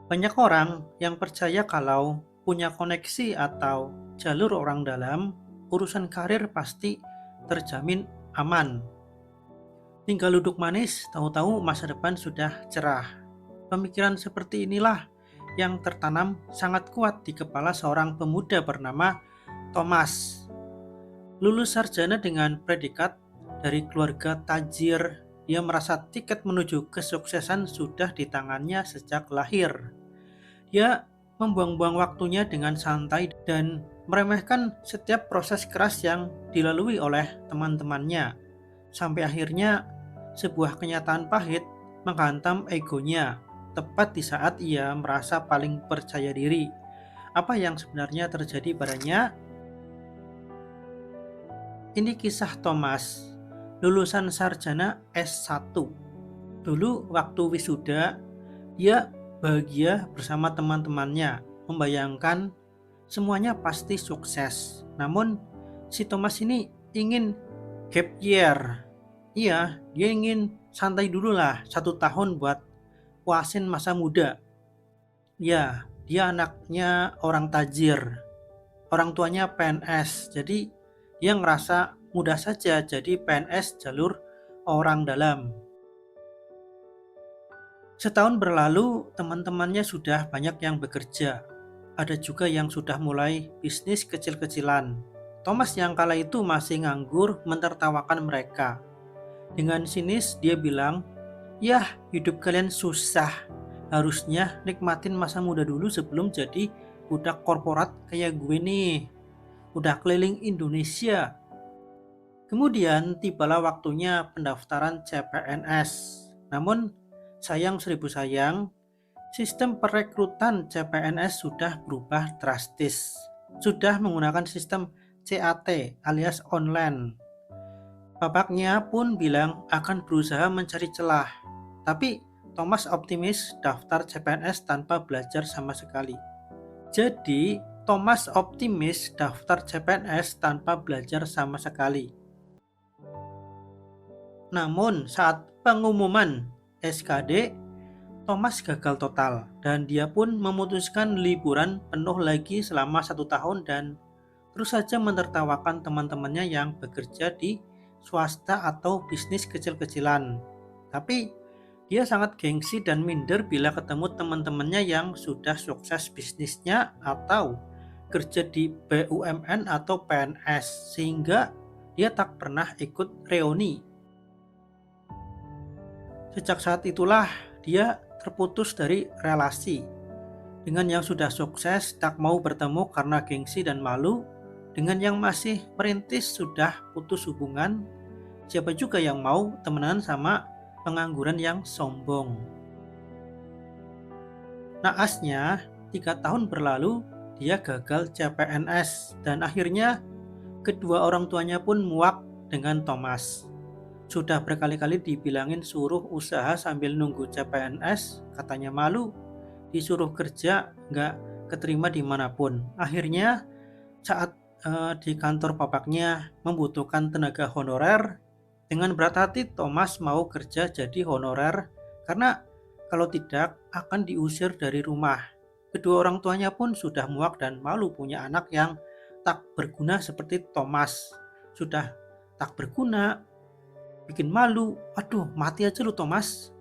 Banyak orang yang percaya kalau punya koneksi atau jalur orang dalam, urusan karir pasti terjamin aman. Tinggal duduk manis, tahu-tahu masa depan sudah cerah. Pemikiran seperti inilah yang tertanam sangat kuat di kepala seorang pemuda bernama Thomas. Lulus sarjana dengan predikat dari keluarga tajir, dia merasa tiket menuju kesuksesan sudah di tangannya sejak lahir. Dia membuang-buang waktunya dengan santai dan meremehkan setiap proses keras yang dilalui oleh teman-temannya. Sampai akhirnya sebuah kenyataan pahit menghantam egonya tepat di saat ia merasa paling percaya diri. Apa yang sebenarnya terjadi padanya? Ini kisah Thomas, lulusan sarjana S1. Dulu waktu wisuda, dia bahagia bersama teman-temannya, membayangkan semuanya pasti sukses. Namun, si Thomas ini ingin gap year. Iya, dia ingin santai dulu lah, 1 tahun buat puasin masa muda. Ya, dia anaknya orang tajir. Orang tuanya PNS, jadi dia ngerasa mudah saja jadi PNS jalur orang dalam. Setahun berlalu, teman-temannya sudah banyak yang bekerja. Ada juga yang sudah mulai bisnis kecil-kecilan. Thomas yang kala itu masih nganggur menertawakan mereka. Dengan sinis dia bilang, "Yah, hidup kalian susah. Harusnya nikmatin masa muda dulu sebelum jadi budak korporat kayak gue nih. Udah keliling Indonesia." Kemudian tibalah waktunya pendaftaran CPNS. Namun sayang seribu sayang, sistem perekrutan CPNS sudah berubah drastis. Sudah menggunakan sistem CAT alias online. Bapaknya pun bilang akan berusaha mencari celah. Tapi Thomas optimis daftar CPNS tanpa belajar sama sekali. Jadi Thomas optimis daftar CPNS tanpa belajar sama sekali. Namun saat pengumuman SKD, Thomas gagal total dan dia pun memutuskan liburan penuh lagi selama 1 tahun dan terus saja menertawakan teman-temannya yang bekerja di swasta atau bisnis kecil-kecilan. Tapi dia sangat gengsi dan minder bila ketemu teman-temannya yang sudah sukses bisnisnya atau kerja di BUMN atau PNS, sehingga dia tak pernah ikut reuni. Sejak saat itulah dia terputus dari relasi. Dengan yang sudah sukses tak mau bertemu karena gengsi dan malu. Dengan yang masih merintis sudah putus hubungan. Siapa juga yang mau temenan sama pengangguran yang sombong. Naasnya, 3 tahun berlalu dia gagal CPNS dan akhirnya kedua orang tuanya pun muak dengan Thomas. Sudah berkali-kali dibilangin suruh usaha sambil nunggu CPNS, katanya malu. Disuruh kerja, nggak keterima dimanapun. Akhirnya saat di kantor bapaknya membutuhkan tenaga honorer, dengan berat hati Thomas mau kerja jadi honorer karena kalau tidak akan diusir dari rumah. Kedua orang tuanya pun sudah muak dan malu punya anak yang tak berguna seperti Thomas. Sudah tak berguna, bikin malu. Aduh, mati aja lu Thomas.